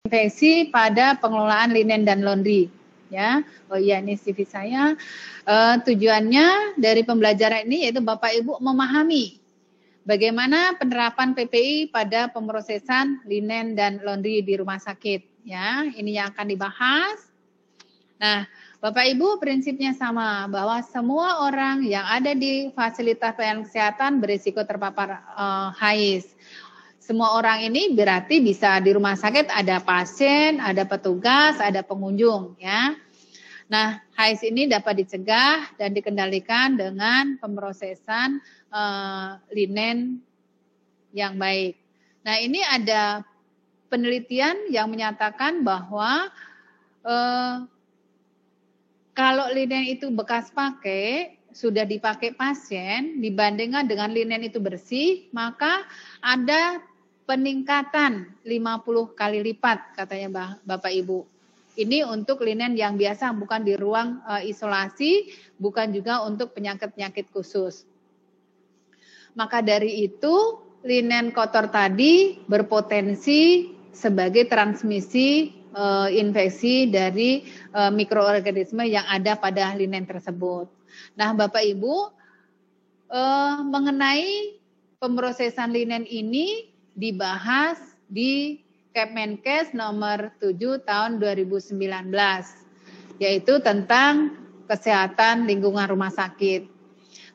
infeksi pada pengelolaan linen dan laundry. Ya, oh iya ini CV saya. Tujuannya dari pembelajaran ini yaitu Bapak Ibu memahami bagaimana penerapan PPI pada pemrosesan linen dan laundry di rumah sakit. Ya, ini yang akan dibahas. Nah, Bapak Ibu prinsipnya sama bahwa semua orang yang ada di fasilitas pelayanan kesehatan berisiko terpapar HIV. Semua orang ini berarti bisa di rumah sakit ada pasien, ada petugas, ada pengunjung ya. Nah, HIV ini dapat dicegah dan dikendalikan dengan pemrosesan linen yang baik. Nah, ini ada penelitian yang menyatakan bahwa kalau linen itu bekas pakai, sudah dipakai pasien, dibandingkan dengan linen itu bersih, maka ada peningkatan 50 kali lipat katanya Bapak Ibu. Ini untuk linen yang biasa, bukan di ruang isolasi, bukan juga untuk penyakit-penyakit khusus. Maka dari itu, linen kotor tadi berpotensi sebagai transmisi infeksi dari mikroorganisme yang ada pada linen tersebut. Nah, Bapak Ibu, mengenai pemrosesan linen ini dibahas di Kemenkes nomor 7 tahun 2019, yaitu tentang kesehatan lingkungan rumah sakit.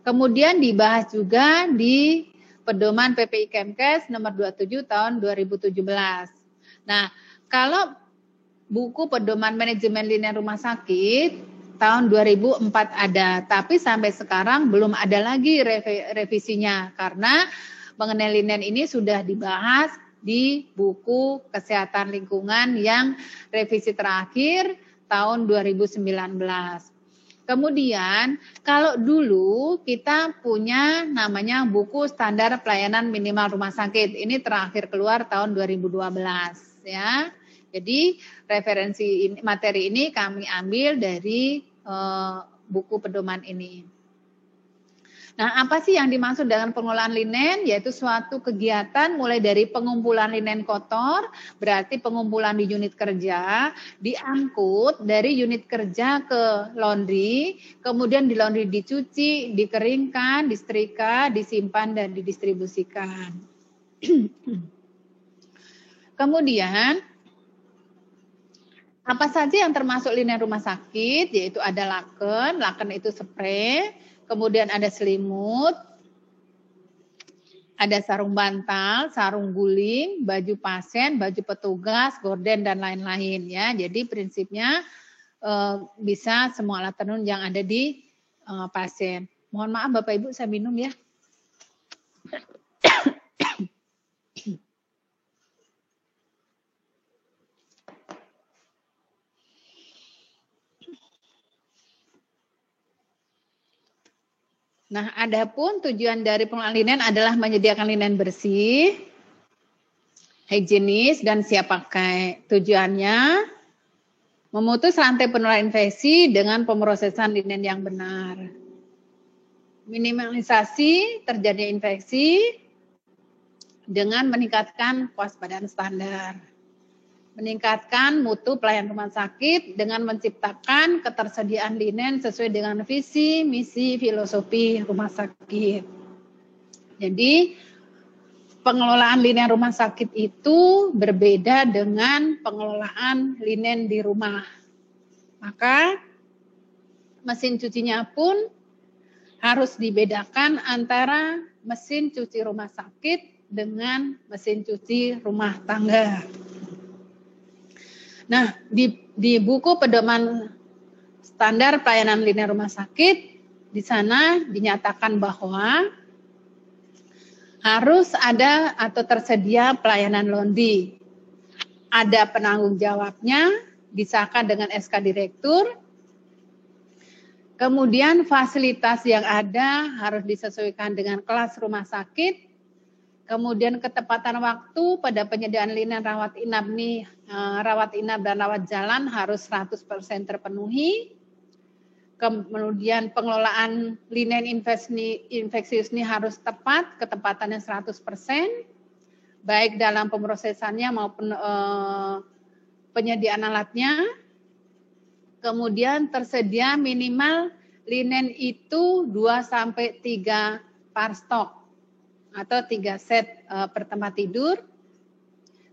Kemudian dibahas juga di Pedoman PPI Kemkes nomor 27 tahun 2017. Nah, kalau buku Pedoman Manajemen Linen Rumah Sakit tahun 2004 ada, tapi sampai sekarang belum ada lagi revisinya karena mengenai linen ini sudah dibahas di buku Kesehatan Lingkungan yang revisi terakhir tahun 2019. Kemudian kalau dulu kita punya namanya buku Standar Pelayanan Minimal Rumah Sakit. Ini terakhir keluar tahun 2012 ya. Jadi referensi materi ini kami ambil dari buku pedoman ini. Nah, apa sih yang dimaksud dengan pengelolaan linen? Yaitu suatu kegiatan mulai dari pengumpulan linen kotor, berarti pengumpulan di unit kerja, diangkut dari unit kerja ke laundry, kemudian di laundry dicuci, dikeringkan, disetrika, disimpan, dan didistribusikan. Kemudian, apa saja yang termasuk linen rumah sakit? Yaitu ada laken, laken itu spray, kemudian ada selimut, ada sarung bantal, sarung guling, baju pasien, baju petugas, gorden, dan lain-lain ya. Jadi prinsipnya bisa semua alat tenun yang ada di pasien. Mohon maaf Bapak Ibu, saya minum ya. Nah, adapun tujuan dari pengelolaan linen adalah menyediakan linen bersih, higienis, dan siap pakai. Tujuannya memutus rantai penularan infeksi dengan pemrosesan linen yang benar. Minimalisasi terjadinya infeksi dengan meningkatkan kewaspadaan standar. Meningkatkan mutu pelayanan rumah sakit dengan menciptakan ketersediaan linen sesuai dengan visi, misi, filosofi rumah sakit. Jadi pengelolaan linen rumah sakit itu berbeda dengan pengelolaan linen di rumah. Maka mesin cucinya pun harus dibedakan antara mesin cuci rumah sakit dengan mesin cuci rumah tangga. Nah, di buku pedoman standar pelayanan linen rumah sakit, di sana dinyatakan bahwa harus ada atau tersedia pelayanan laundry. Ada penanggung jawabnya, disahkan dengan SK Direktur. Kemudian fasilitas yang ada harus disesuaikan dengan kelas rumah sakit. Kemudian ketepatan waktu pada penyediaan linen rawat inap dan rawat jalan harus 100% terpenuhi. Kemudian pengelolaan linen infeksius ini harus tepat, ketepatannya 100%, baik dalam pemrosesannya maupun penyediaan alatnya, kemudian tersedia minimal linen itu 2-3 par stok atau 3 set per tempat tidur.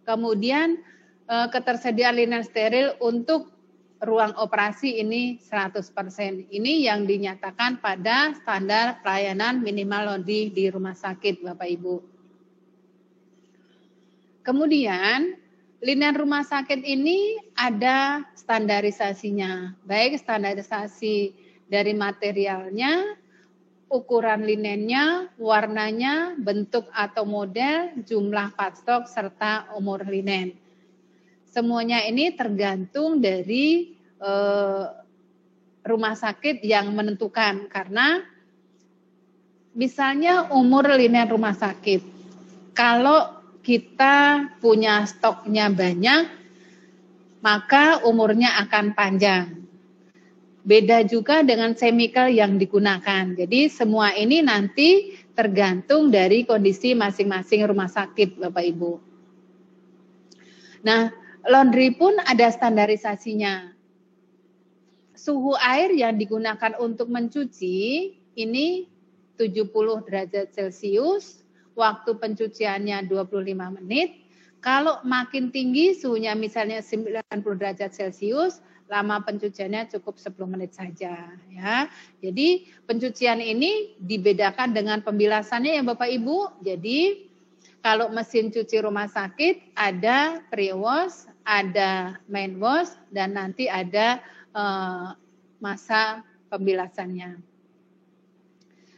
Kemudian ketersediaan linen steril untuk ruang operasi ini 100%. Ini yang dinyatakan pada standar pelayanan minimal laundry di rumah sakit, Bapak Ibu. Kemudian linen rumah sakit ini ada standarisasinya, baik standarisasi dari materialnya, ukuran linennya, warnanya, bentuk atau model, jumlah part stok, serta umur linen. Semuanya ini tergantung dari rumah sakit yang menentukan, karena misalnya umur linen rumah sakit, kalau kita punya stoknya banyak, maka umurnya akan panjang. Beda juga dengan chemical yang digunakan. Jadi semua ini nanti tergantung dari kondisi masing-masing rumah sakit, Bapak Ibu. Nah, laundry pun ada standarisasinya. Suhu air yang digunakan untuk mencuci ini 70 derajat Celcius, waktu pencuciannya 25 menit. Kalau makin tinggi suhunya misalnya 90 derajat Celcius, lama pencuciannya cukup 10 menit saja ya. Jadi pencucian ini dibedakan dengan pembilasannya ya Bapak Ibu. Jadi kalau mesin cuci rumah sakit ada pre-wash, ada main wash, dan nanti ada masa pembilasannya.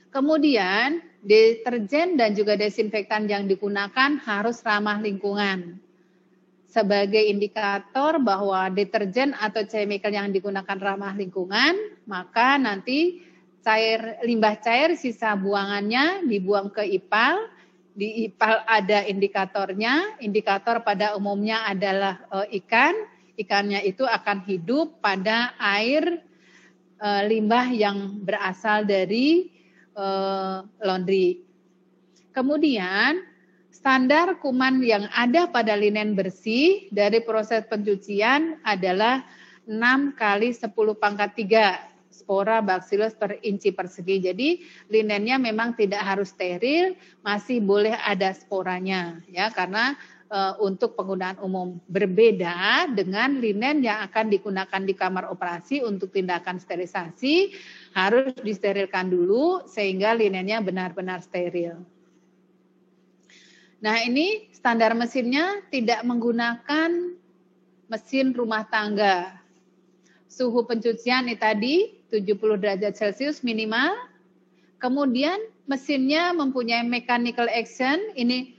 Kemudian deterjen dan juga desinfektan yang digunakan harus ramah lingkungan. Sebagai indikator bahwa deterjen atau chemical yang digunakan ramah lingkungan, maka nanti limbah cair sisa buangannya dibuang ke IPAL. Di IPAL ada indikatornya, indikator pada umumnya adalah ikan. Ikannya itu akan hidup pada air limbah yang berasal dari laundry. Kemudian standar kuman yang ada pada linen bersih dari proses pencucian adalah 6 kali 10 pangkat 3 spora bacillus per inci persegi. Jadi linennya memang tidak harus steril, masih boleh ada sporanya ya, karena untuk penggunaan umum. Berbeda dengan linen yang akan digunakan di kamar operasi untuk tindakan sterilisasi, harus disterilkan dulu sehingga linennya benar-benar steril. Nah, ini standar mesinnya tidak menggunakan mesin rumah tangga. Suhu pencucian ini tadi 70 derajat Celcius minimal. Kemudian mesinnya mempunyai mechanical action, ini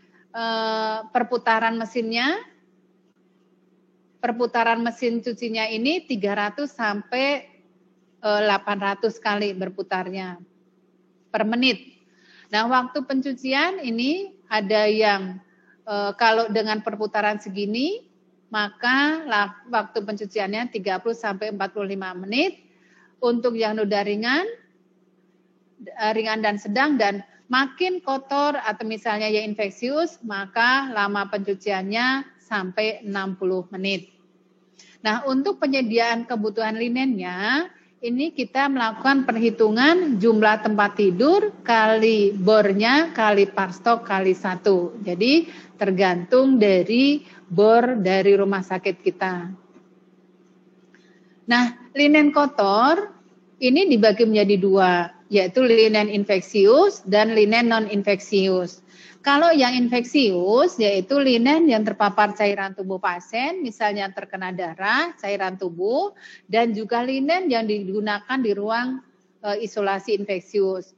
perputaran mesinnya. Perputaran mesin cucinya ini 300 sampai 800 kali berputarnya per menit. Nah, waktu pencucian ini ada yang kalau dengan perputaran segini, maka waktu pencuciannya 30 sampai 45 menit. Untuk yang noda ringan dan sedang, dan makin kotor atau misalnya yang infeksius, maka lama pencuciannya sampai 60 menit. Nah, untuk penyediaan kebutuhan linennya, ini kita melakukan perhitungan jumlah tempat tidur kali bornya kali par stok kali 1. Jadi tergantung dari bor dari rumah sakit kita. Nah, linen kotor ini dibagi menjadi 2, yaitu linen infeksius dan linen non-infeksius. Kalau yang infeksius yaitu linen yang terpapar cairan tubuh pasien, misalnya terkena darah, cairan tubuh, dan juga linen yang digunakan di ruang isolasi infeksius.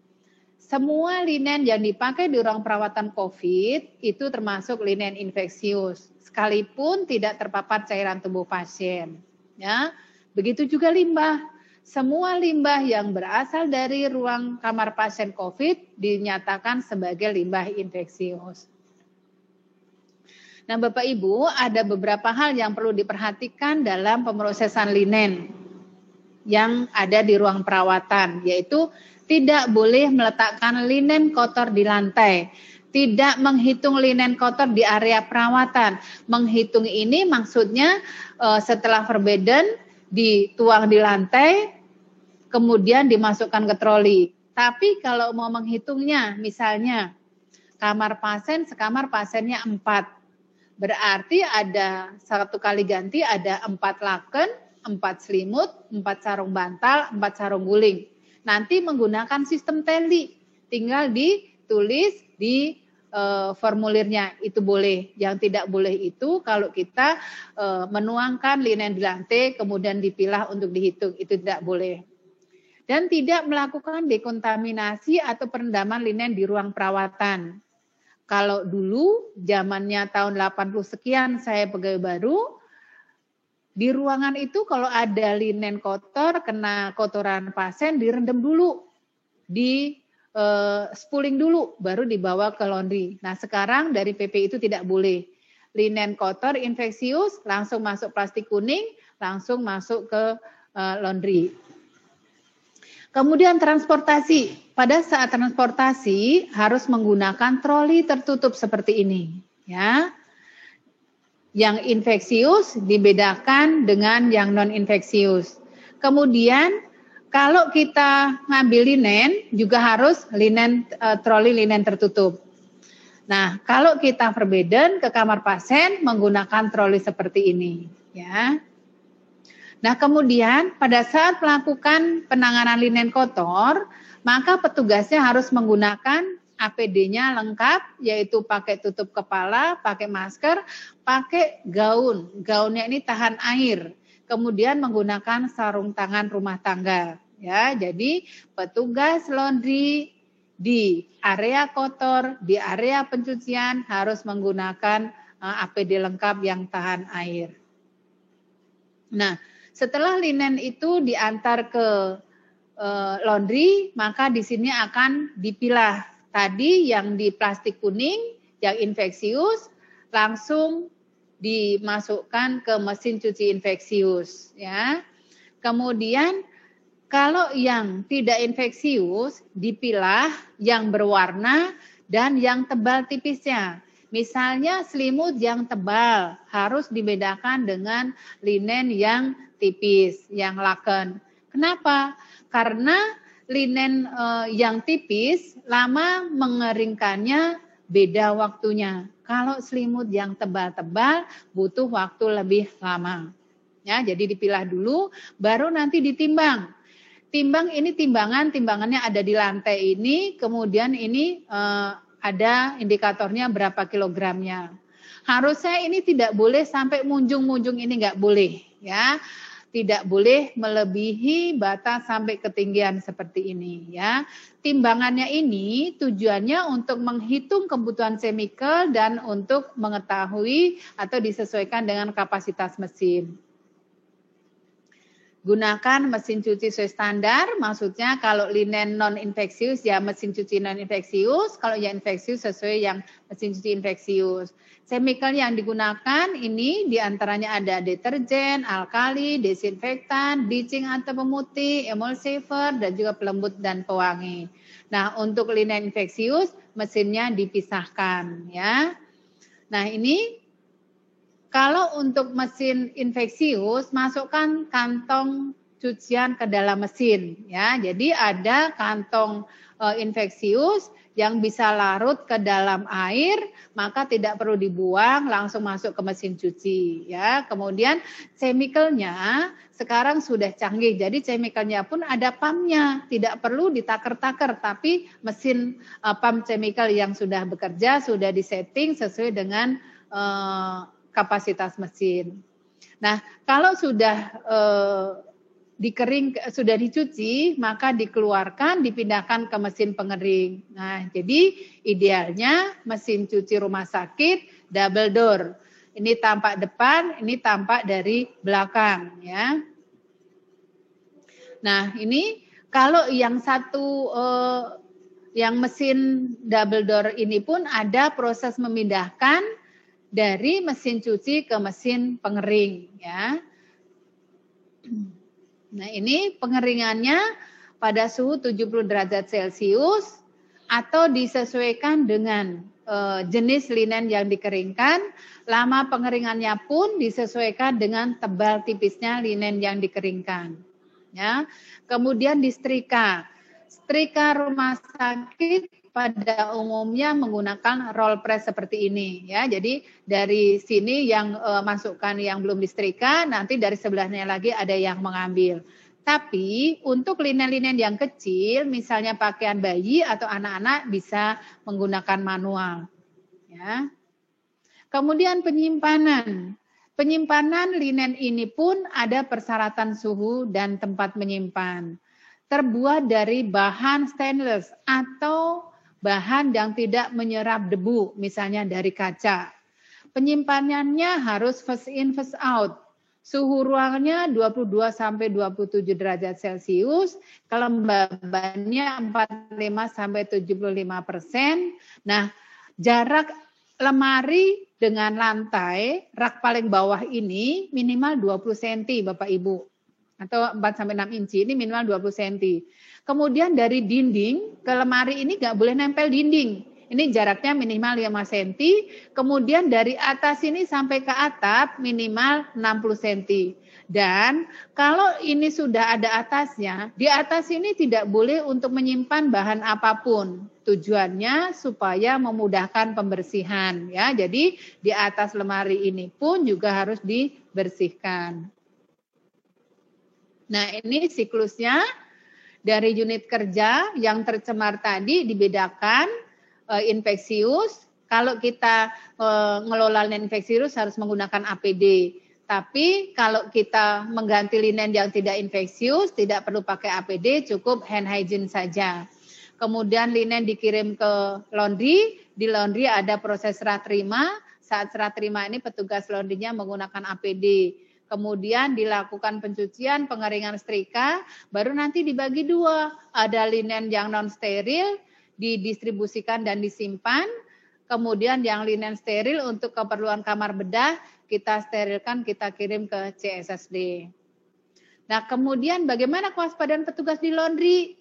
Semua linen yang dipakai di ruang perawatan COVID itu termasuk linen infeksius, sekalipun tidak terpapar cairan tubuh pasien. Ya, begitu juga limbah. Semua limbah yang berasal dari ruang kamar pasien COVID dinyatakan sebagai limbah infeksius. Nah, Bapak Ibu, ada beberapa hal yang perlu diperhatikan dalam pemrosesan linen yang ada di ruang perawatan, yaitu tidak boleh meletakkan linen kotor di lantai, Tidak menghitung linen kotor di area perawatan. Menghitung ini maksudnya setelah forbidden dituang di lantai, kemudian dimasukkan ke troli. Tapi kalau mau menghitungnya, misalnya kamar pasien, sekamar pasiennya 4. Berarti ada 1 kali ganti ada 4 laken, 4 selimut, 4 sarung bantal, 4 sarung guling. Nanti menggunakan sistem teli. Tinggal ditulis di formulirnya, itu boleh. Yang tidak boleh itu kalau kita menuangkan linen di lantai kemudian dipilah untuk dihitung, itu tidak boleh. Dan tidak melakukan dekontaminasi atau perendaman linen di ruang perawatan. Kalau dulu zamannya tahun 80 sekian saya pegawai baru, di ruangan itu kalau ada linen kotor kena kotoran pasien direndam dulu, di spooling dulu, baru dibawa ke laundry. Nah sekarang dari PP itu tidak boleh. Linen kotor infeksius langsung masuk plastik kuning, langsung masuk ke laundry. Kemudian transportasi. Pada saat transportasi harus menggunakan troli tertutup seperti ini, ya. Yang infeksius dibedakan dengan yang non infeksius. Kemudian kalau kita ngambil linen juga harus linen troli linen tertutup. Nah, kalau kita forbidden ke kamar pasien menggunakan troli seperti ini, ya. Nah, kemudian pada saat melakukan penanganan linen kotor, maka petugasnya harus menggunakan APD-nya lengkap, yaitu pakai tutup kepala, pakai masker, pakai gaun. Gaunnya ini tahan air. Kemudian menggunakan sarung tangan rumah tangga. Ya, jadi petugas laundry di area kotor, di area pencucian harus menggunakan APD lengkap yang tahan air. Nah, setelah linen itu diantar ke laundry, maka di sini akan dipilah. Tadi yang di plastik kuning, yang infeksius, langsung dimasukkan ke mesin cuci infeksius. Ya. Kemudian kalau yang tidak infeksius, dipilah yang berwarna dan yang tebal tipisnya. Misalnya selimut yang tebal harus dibedakan dengan linen yang tipis, yang laken. Kenapa? Karena linen yang tipis lama mengeringkannya beda waktunya. Kalau selimut yang tebal-tebal butuh waktu lebih lama. Ya, jadi dipilah dulu, baru nanti ditimbang. Timbang ini timbangannya ada di lantai ini, kemudian ini ada indikatornya berapa kilogramnya. Harusnya ini tidak boleh sampai munjung-munjung, ini nggak boleh, ya. Tidak boleh melebihi batas sampai ketinggian seperti ini, ya. Timbangannya ini tujuannya untuk menghitung kebutuhan chemical dan untuk mengetahui atau disesuaikan dengan kapasitas mesin. Gunakan mesin cuci sesuai standar, maksudnya kalau linen non-infeksius ya mesin cuci non-infeksius, kalau yang infeksius sesuai yang mesin cuci infeksius. Chemical yang digunakan ini diantaranya ada deterjen, alkali, desinfektan, bleaching atau pemutih, emulsifier, dan juga pelembut dan pewangi. Nah untuk linen infeksius mesinnya dipisahkan ya. Nah ini kalau untuk mesin infeksius, masukkan kantong cucian ke dalam mesin, ya. Jadi ada kantong infeksius yang bisa larut ke dalam air, maka tidak perlu dibuang, langsung masuk ke mesin cuci, ya. Kemudian chemicalnya sekarang sudah canggih, jadi chemicalnya pun ada pumpnya, tidak perlu ditaker-taker, tapi mesin pump chemical yang sudah bekerja sudah disetting sesuai dengan kapasitas mesin. Nah, kalau sudah sudah dicuci, maka dikeluarkan, dipindahkan ke mesin pengering. Nah, jadi idealnya mesin cuci rumah sakit double door. Ini tampak depan, ini tampak dari belakang, ya. Nah, ini kalau yang satu yang mesin double door ini pun ada proses memindahkan dari mesin cuci ke mesin pengering, ya. Nah, ini pengeringannya pada suhu 70 derajat Celcius atau disesuaikan dengan jenis linen yang dikeringkan, lama pengeringannya pun disesuaikan dengan tebal tipisnya linen yang dikeringkan. Ya. Kemudian disetrika. Setrika rumah sakit pada umumnya menggunakan roll press seperti ini ya. Jadi dari sini yang masukkan yang belum disetrika, nanti dari sebelahnya lagi ada yang mengambil. Tapi untuk linen-linen yang kecil, misalnya pakaian bayi atau anak-anak bisa menggunakan manual. Ya. Kemudian penyimpanan. Penyimpanan linen ini pun ada persyaratan suhu dan tempat menyimpan. Terbuat dari bahan stainless atau bahan yang tidak menyerap debu, misalnya dari kaca. Penyimpanannya harus first in, first out. Suhu ruangannya 22 sampai 27 derajat Celcius, kelembabannya 45 sampai 75%. Nah, jarak lemari dengan lantai, rak paling bawah ini minimal 20 cm Bapak Ibu. Atau 4 sampai 6 inci, ini minimal 20 cm. Kemudian dari dinding ke lemari ini nggak boleh nempel dinding. Ini jaraknya minimal 5 cm. Kemudian dari atas ini sampai ke atap minimal 60 cm. Dan kalau ini sudah ada atasnya, di atas ini tidak boleh untuk menyimpan bahan apapun. Tujuannya supaya memudahkan pembersihan. Ya, jadi di atas lemari ini pun juga harus dibersihkan. Nah, ini siklusnya dari unit kerja yang tercemar tadi dibedakan. Infeksius, kalau kita ngelola linen infeksius harus menggunakan APD. Tapi kalau kita mengganti linen yang tidak infeksius, tidak perlu pakai APD, cukup hand hygiene saja. Kemudian linen dikirim ke laundry, di laundry ada proses serah terima. Saat serah terima ini petugas laundrynya menggunakan APD. Kemudian dilakukan pencucian, pengeringan setrika, baru nanti dibagi dua. Ada linen yang non steril, didistribusikan dan disimpan. Kemudian yang linen steril untuk keperluan kamar bedah, kita sterilkan, kita kirim ke CSSD. Nah, kemudian bagaimana kewaspadaan petugas di laundry?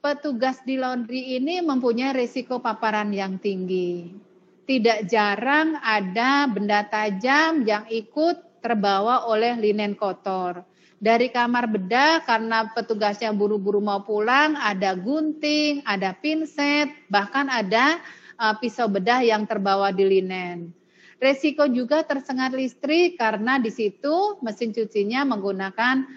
Petugas di laundry ini mempunyai risiko paparan yang tinggi. Tidak jarang ada benda tajam yang ikut terbawa oleh linen kotor. Dari kamar bedah karena petugasnya buru-buru mau pulang, ada gunting, ada pinset, bahkan ada pisau bedah yang terbawa di linen. Resiko juga tersengat listrik karena di situ mesin cucinya menggunakan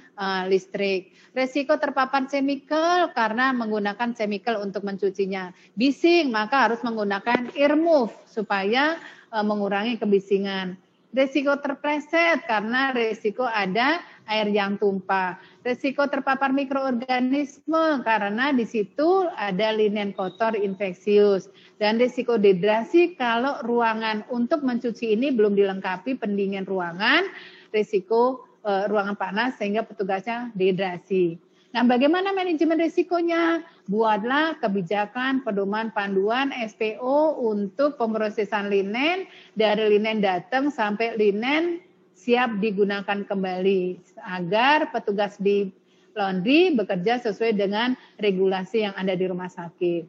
listrik. Resiko terpapar chemical karena menggunakan chemical untuk mencucinya. Bising, maka harus menggunakan earmuff supaya mengurangi kebisingan. Resiko terpleset karena resiko ada air yang tumpah. Resiko terpapar mikroorganisme karena di situ ada linen kotor infeksius. Dan resiko dehidrasi kalau ruangan untuk mencuci ini belum dilengkapi pendingin ruangan, resiko ruangan panas sehingga petugasnya dehidrasi. Nah, bagaimana manajemen risikonya? Buatlah kebijakan pedoman panduan SPO untuk pemrosesan linen dari linen datang sampai linen siap digunakan kembali agar petugas di laundry bekerja sesuai dengan regulasi yang ada di rumah sakit.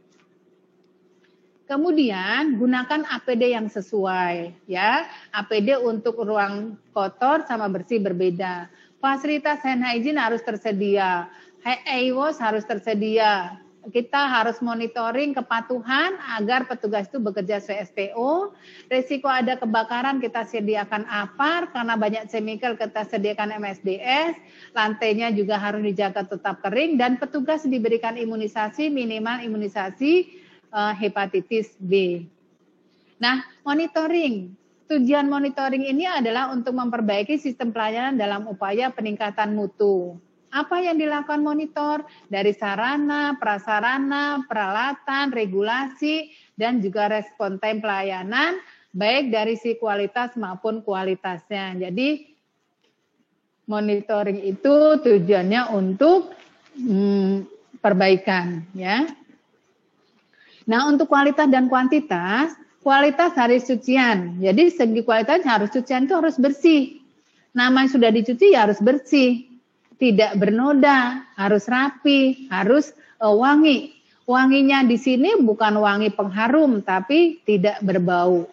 Kemudian gunakan APD yang sesuai ya. APD untuk ruang kotor sama bersih berbeda. Fasilitas hand hygiene harus tersedia. Hand-wash harus tersedia. Kita harus monitoring kepatuhan agar petugas itu bekerja sesuai SPO. Risiko ada kebakaran kita sediakan APAR karena banyak chemical kita sediakan MSDS. Lantainya juga harus dijaga tetap kering dan petugas diberikan imunisasi minimal imunisasi hepatitis B. Nah, monitoring. Tujuan monitoring ini adalah untuk memperbaiki sistem pelayanan dalam upaya peningkatan mutu. Apa yang dilakukan monitor? Dari sarana, prasarana, peralatan, regulasi, dan juga respon time pelayanan, baik dari si kualitas maupun kualitasnya. Jadi, monitoring itu tujuannya untuk perbaikan. Ya. Nah, untuk kualitas dan kuantitas, kualitas harus cucian. Jadi, segi kualitas harus cucian itu harus bersih. Nama yang sudah dicuci ya harus bersih. Tidak bernoda, harus rapi, harus wangi. Wanginya di sini bukan wangi pengharum, tapi tidak berbau.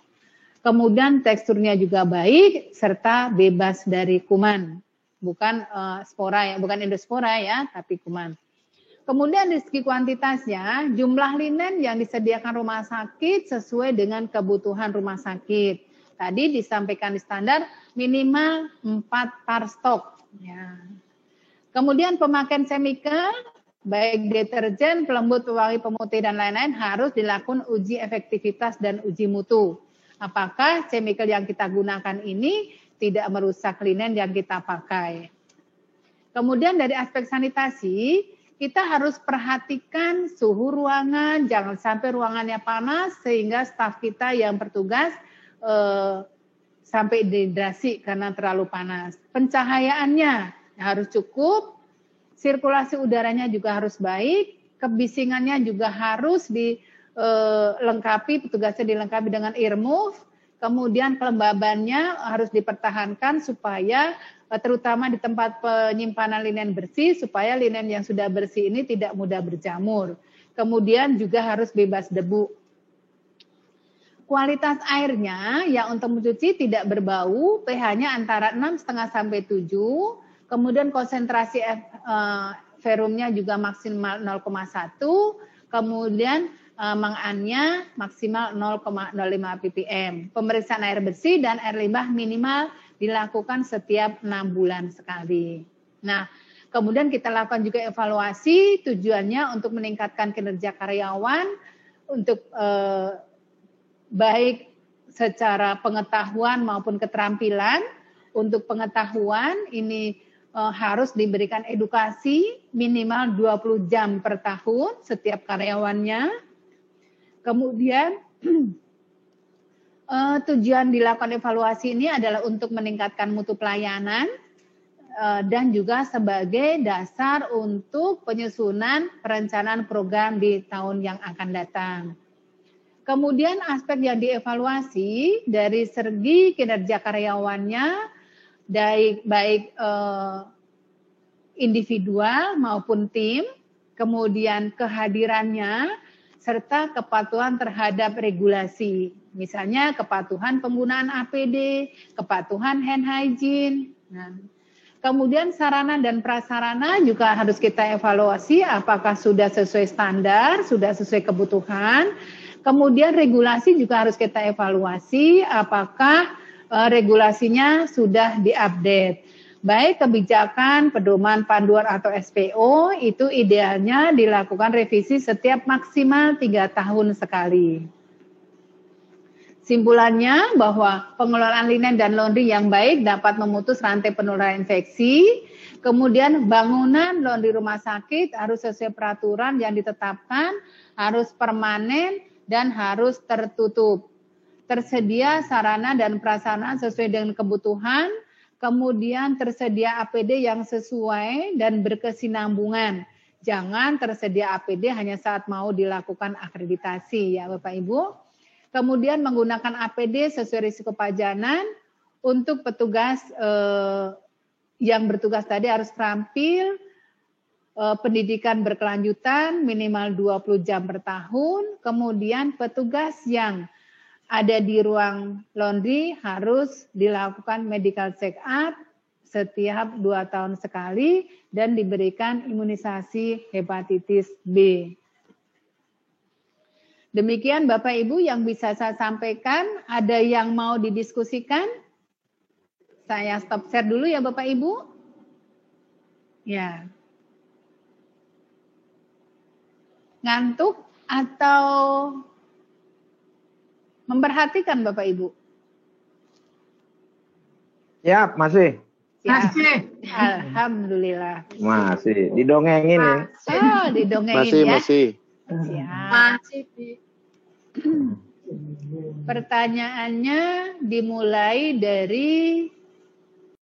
Kemudian teksturnya juga baik, serta bebas dari kuman. Bukan spora ya, bukan endospora ya, tapi kuman. Kemudian dari segi kuantitasnya, jumlah linen yang disediakan rumah sakit sesuai dengan kebutuhan rumah sakit. Tadi disampaikan di standar minimal 4 par stok. Ya. Kemudian pemakaian chemical, baik deterjen, pelembut, pewangi, pemutih, dan lain-lain harus dilakukan uji efektivitas dan uji mutu. Apakah chemical yang kita gunakan ini tidak merusak linen yang kita pakai. Kemudian dari aspek sanitasi, kita harus perhatikan suhu ruangan, jangan sampai ruangannya panas sehingga staf kita yang bertugas sampai dehidrasi karena terlalu panas. Pencahayaannya harus cukup, sirkulasi udaranya juga harus baik, kebisingannya juga harus dilengkapi, petugasnya dilengkapi dengan earmuff, kemudian kelembabannya harus dipertahankan supaya terutama di tempat penyimpanan linen bersih, supaya linen yang sudah bersih ini tidak mudah berjamur. Kemudian juga harus bebas debu. Kualitas airnya yang untuk mencuci tidak berbau, pH-nya antara 6,5 sampai 7, kemudian konsentrasi ferumnya juga maksimal 0,1, kemudian mangannya maksimal 0,05 ppm. Pemeriksaan air bersih dan air limbah minimal dilakukan setiap 6 bulan sekali. Nah, kemudian kita lakukan juga evaluasi, tujuannya untuk meningkatkan kinerja karyawan, untuk baik secara pengetahuan maupun keterampilan. Untuk pengetahuan ini harus diberikan edukasi minimal 20 jam per tahun setiap karyawannya. Kemudian tujuan dilakukan evaluasi ini adalah untuk meningkatkan mutu pelayanan dan juga sebagai dasar untuk penyusunan perencanaan program di tahun yang akan datang. Kemudian aspek yang dievaluasi dari segi kinerja karyawannya, baik individual maupun tim, kemudian kehadirannya, serta kepatuhan terhadap regulasi. Misalnya kepatuhan penggunaan APD, kepatuhan hand hygiene. Nah, kemudian sarana dan prasarana juga harus kita evaluasi apakah sudah sesuai standar, sudah sesuai kebutuhan. Kemudian regulasi juga harus kita evaluasi apakah regulasinya sudah diupdate. Baik kebijakan, pedoman, panduan atau SPO itu idealnya dilakukan revisi setiap maksimal 3 tahun sekali. Simpulannya bahwa pengelolaan linen dan laundry yang baik dapat memutus rantai penularan infeksi. Kemudian bangunan laundry rumah sakit harus sesuai peraturan yang ditetapkan, harus permanen dan harus tertutup. Tersedia sarana dan prasarana sesuai dengan kebutuhan. Kemudian tersedia APD yang sesuai dan berkesinambungan. Jangan tersedia APD hanya saat mau dilakukan akreditasi ya Bapak Ibu. Kemudian menggunakan APD sesuai risiko pajanan. Untuk petugas yang bertugas tadi harus terampil, pendidikan berkelanjutan minimal 20 jam per tahun. Kemudian petugas yang ada di ruang laundry harus dilakukan medical check up setiap 2 tahun sekali dan diberikan imunisasi hepatitis B. Demikian Bapak Ibu yang bisa saya sampaikan. Ada yang mau didiskusikan? Saya stop share dulu ya Bapak Ibu. Ya. Ngantuk atau memperhatikan Bapak Ibu? Ya, masih. Ya. Alhamdulillah. Masih. Didongengin nih. Oh, didongengin Masih. Masih. Pertanyaannya dimulai dari